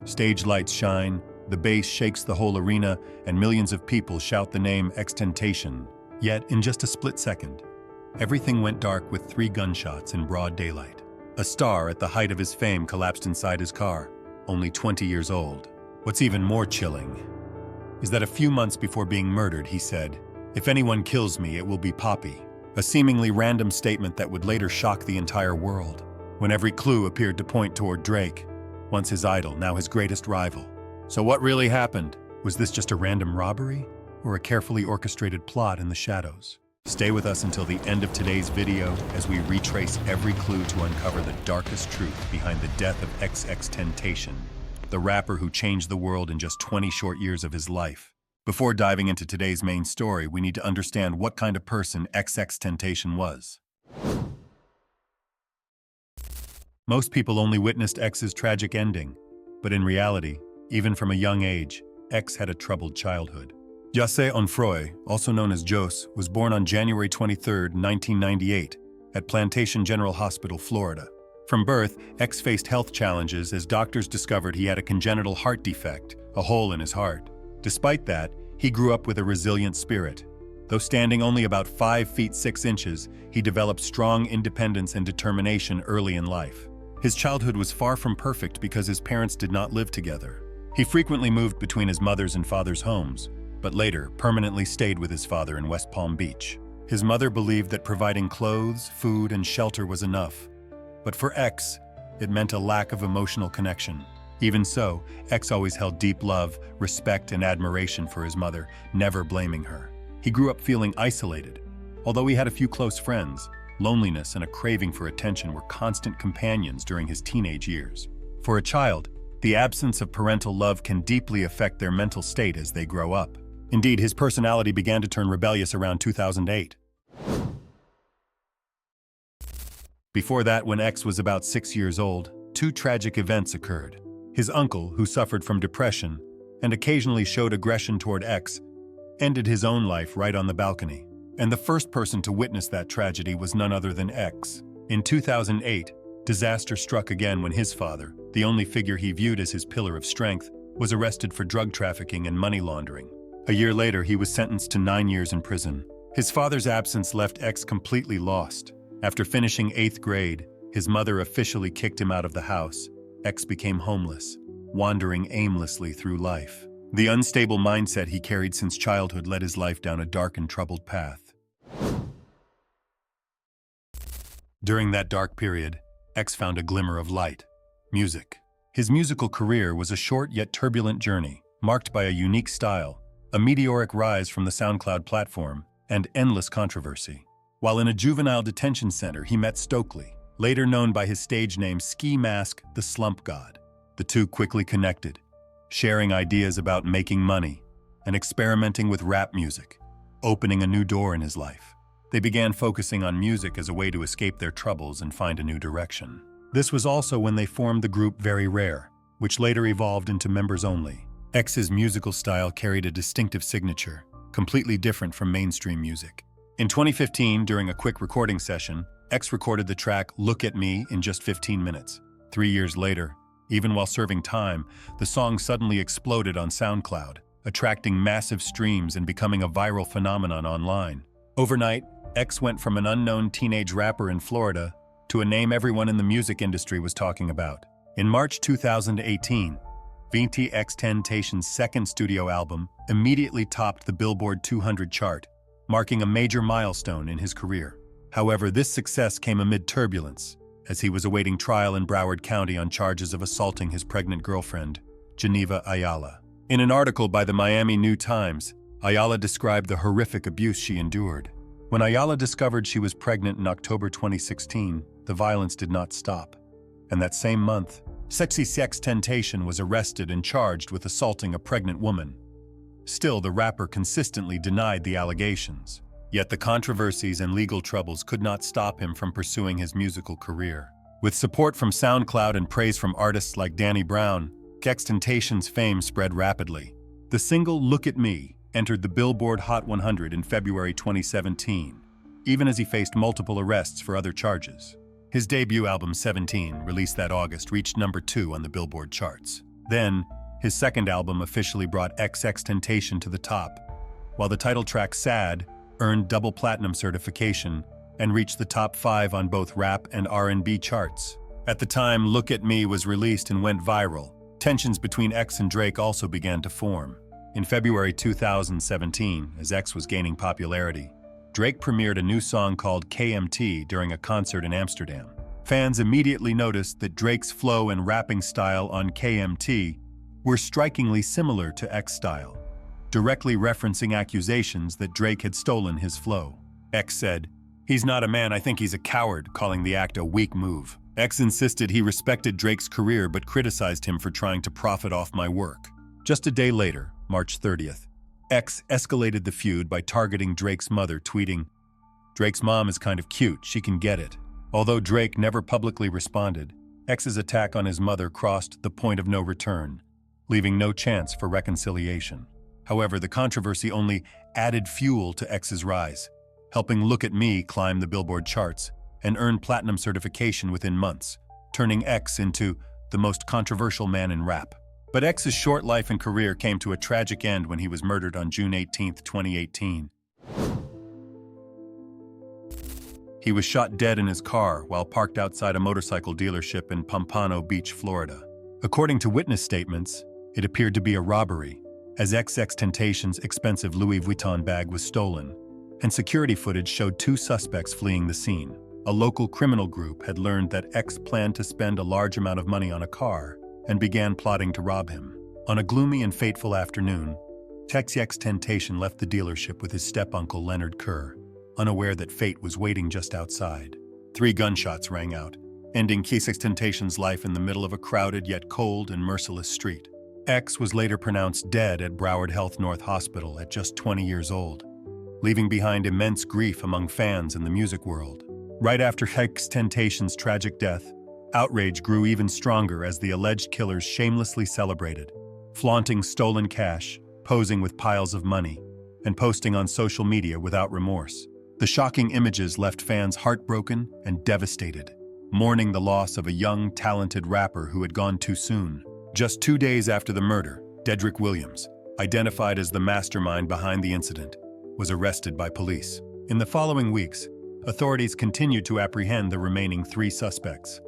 Stage lights shine, the bass shakes the whole arena, and millions of people shout the name XXXTentacion. Yet, in just a split second, everything went dark with 3 gunshots in broad daylight. A star at the height of his fame collapsed inside his car, only 20 years old. What's even more chilling is that a few months before being murdered, he said, "If anyone kills me, it will be Poppy," a seemingly random statement that would later shock the entire world, when every clue appeared to point toward Drake, once his idol, now his greatest rival. So what really happened? Was this just a random robbery, or a carefully orchestrated plot in the shadows? Stay with us until the end of today's video as we retrace every clue to uncover the darkest truth behind the death of XXXTentacion, the rapper who changed the world in just 20 short years of his life. Before diving into today's main story, we need to understand what kind of person XXXTentacion was. Most people only witnessed X's tragic ending, but in reality, even from a young age, X had a troubled childhood. Jose Onfroy, also known as Jos, was born on January 23, 1998, at Plantation General Hospital, Florida. From birth, X faced health challenges as doctors discovered he had a congenital heart defect, a hole in his heart. Despite that, he grew up with a resilient spirit. Though standing only about 5 feet 6 inches, he developed strong independence and determination early in life. His childhood was far from perfect because his parents did not live together. He frequently moved between his mother's and father's homes, but later permanently stayed with his father in West Palm Beach. His mother believed that providing clothes, food, and shelter was enough. But for X, it meant a lack of emotional connection. Even so, X always held deep love, respect, and admiration for his mother, never blaming her. He grew up feeling isolated. Although he had a few close friends, loneliness and a craving for attention were constant companions during his teenage years. For a child, the absence of parental love can deeply affect their mental state as they grow up. Indeed, his personality began to turn rebellious around 2008. Before that, when X was about 6 years old, 2 tragic events occurred. His uncle, who suffered from depression and occasionally showed aggression toward X, ended his own life right on the balcony. And the first person to witness that tragedy was none other than X. In 2008, disaster struck again when his father, the only figure he viewed as his pillar of strength, was arrested for drug trafficking and money laundering. A year later, he was sentenced to 9 years in prison. His father's absence left X completely lost. After finishing 8th grade, his mother officially kicked him out of the house. X became homeless, wandering aimlessly through life. The unstable mindset he carried since childhood led his life down a dark and troubled path. During that dark period, X found a glimmer of light: music. His musical career was a short yet turbulent journey, marked by a unique style, a meteoric rise from the SoundCloud platform, and endless controversy. While in a juvenile detention center, he met Stokely, later known by his stage name Ski Mask the Slump God. The two quickly connected, sharing ideas about making money and experimenting with rap music, opening a new door in his life. They began focusing on music as a way to escape their troubles and find a new direction. This was also when they formed the group Very Rare, which later evolved into members only. X's musical style carried a distinctive signature, completely different from mainstream music. In 2015, during a quick recording session, X recorded the track Look at Me in just 15 minutes. 3 years later, even while serving time, the song suddenly exploded on SoundCloud, attracting massive streams and becoming a viral phenomenon online. Overnight, X went from an unknown teenage rapper in Florida to a name everyone in the music industry was talking about. In March 2018, XXXTentacion's second studio album immediately topped the Billboard 200 chart, marking a major milestone in his career. However, this success came amid turbulence, as he was awaiting trial in Broward County on charges of assaulting his pregnant girlfriend, Geneva Ayala. In an article by the Miami New Times, Ayala described the horrific abuse she endured. When Ayala discovered she was pregnant in October 2016, the violence did not stop. And that same month, XXXTentacion was arrested and charged with assaulting a pregnant woman. Still, the rapper consistently denied the allegations. Yet the controversies and legal troubles could not stop him from pursuing his musical career. With support from SoundCloud and praise from artists like Danny Brown, XXXTentacion's fame spread rapidly. The single Look at Me entered the Billboard Hot 100 in February 2017, even as he faced multiple arrests for other charges. His debut album 17, released that August, reached number 2 on the Billboard charts. Then, his second album officially brought XXXTentacion to the top, while the title track Sad earned double platinum certification and reached the top 5 on both rap and R&B charts. At the time Look at Me was released and went viral, tensions between X and Drake also began to form. In February 2017, as X was gaining popularity, Drake premiered a new song called KMT during a concert in Amsterdam. Fans immediately noticed that Drake's flow and rapping style on KMT were strikingly similar to X's style, directly referencing accusations that Drake had stolen his flow. X said, "He's not a man, I think he's a coward," calling the act a weak move. X insisted he respected Drake's career but criticized him for trying to profit off my work. Just a day later, March 30th, X escalated the feud by targeting Drake's mother, tweeting, "Drake's mom is kind of cute, she can get it." Although Drake never publicly responded, X's attack on his mother crossed the point of no return, leaving no chance for reconciliation. However, the controversy only added fuel to X's rise, helping Look at Me climb the Billboard charts and earn platinum certification within months, turning X into the most controversial man in rap. But X's short life and career came to a tragic end when he was murdered on June 18, 2018. He was shot dead in his car while parked outside a motorcycle dealership in Pompano Beach, Florida. According to witness statements, it appeared to be a robbery, as XXXTentacion's expensive Louis Vuitton bag was stolen, and security footage showed 2 suspects fleeing the scene. A local criminal group had learned that X planned to spend a large amount of money on a car and began plotting to rob him. On a gloomy and fateful afternoon, XXXTentacion left the dealership with his step-uncle Leonard Kerr, unaware that fate was waiting just outside. 3 gunshots rang out, ending XXXTentacion's life in the middle of a crowded yet cold and merciless street. X was later pronounced dead at Broward Health North Hospital at just 20 years old, leaving behind immense grief among fans in the music world. Right after XXXTentacion's tragic death, outrage grew even stronger as the alleged killers shamelessly celebrated, flaunting stolen cash, posing with piles of money, and posting on social media without remorse. The shocking images left fans heartbroken and devastated, mourning the loss of a young, talented rapper who had gone too soon. Just 2 days after the murder, Dedrick Williams, identified as the mastermind behind the incident, was arrested by police. In the following weeks, authorities continued to apprehend the remaining 3 suspects: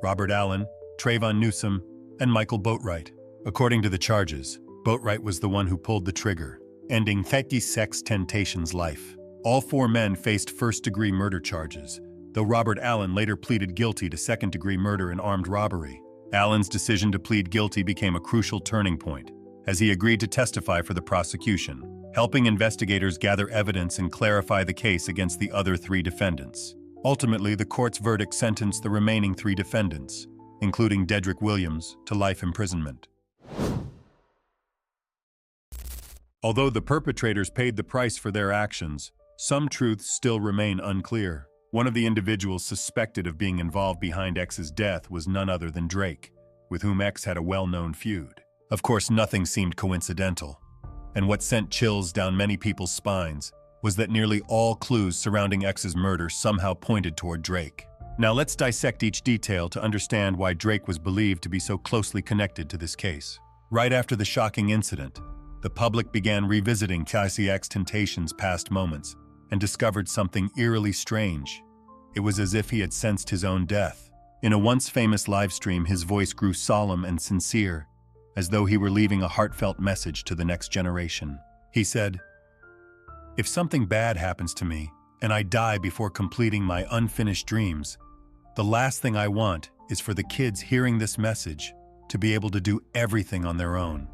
Robert Allen, Trayvon Newsom, and Michael Boatwright. According to the charges, Boatwright was the one who pulled the trigger, ending XXXTentacion's life. All 4 men faced first-degree murder charges, though Robert Allen later pleaded guilty to second-degree murder and armed robbery. Allen's decision to plead guilty became a crucial turning point, as he agreed to testify for the prosecution, helping investigators gather evidence and clarify the case against the other 3 defendants. Ultimately, the court's verdict sentenced the remaining 3 defendants, including Dedrick Williams, to life imprisonment. Although the perpetrators paid the price for their actions, some truths still remain unclear. One of the individuals suspected of being involved behind X's death was none other than Drake, with whom X had a well-known feud. Of course, nothing seemed coincidental, and what sent chills down many people's spines was that nearly all clues surrounding X's murder somehow pointed toward Drake. Now let's dissect each detail to understand why Drake was believed to be so closely connected to this case. Right after the shocking incident, the public began revisiting XXXTentacion's past moments and discovered something eerily strange. It was as if he had sensed his own death. In a once famous livestream, his voice grew solemn and sincere, as though he were leaving a heartfelt message to the next generation. He said, "If something bad happens to me, and I die before completing my unfinished dreams, the last thing I want is for the kids hearing this message to be able to do everything on their own,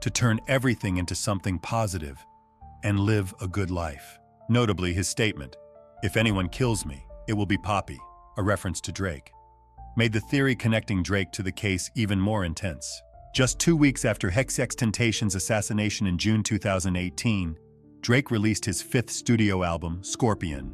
to turn everything into something positive, and live a good life." Notably, his statement, "If anyone kills me, it will be Poppy," a reference to Drake, made the theory connecting Drake to the case even more intense. Just 2 weeks after XXXTentacion's assassination in June 2018, Drake released his 5th studio album, Scorpion,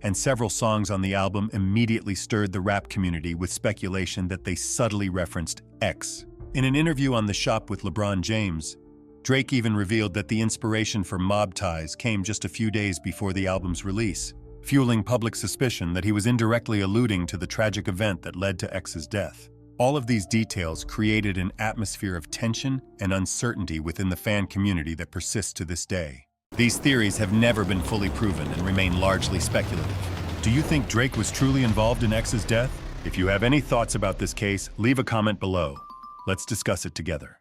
and several songs on the album immediately stirred the rap community with speculation that they subtly referenced X. In an interview on The Shop with LeBron James, Drake even revealed that the inspiration for Mob Ties came just a few days before the album's release, fueling public suspicion that he was indirectly alluding to the tragic event that led to X's death. All of these details created an atmosphere of tension and uncertainty within the fan community that persists to this day. These theories have never been fully proven and remain largely speculative. Do you think Drake was truly involved in X's death? If you have any thoughts about this case, leave a comment below. Let's discuss it together.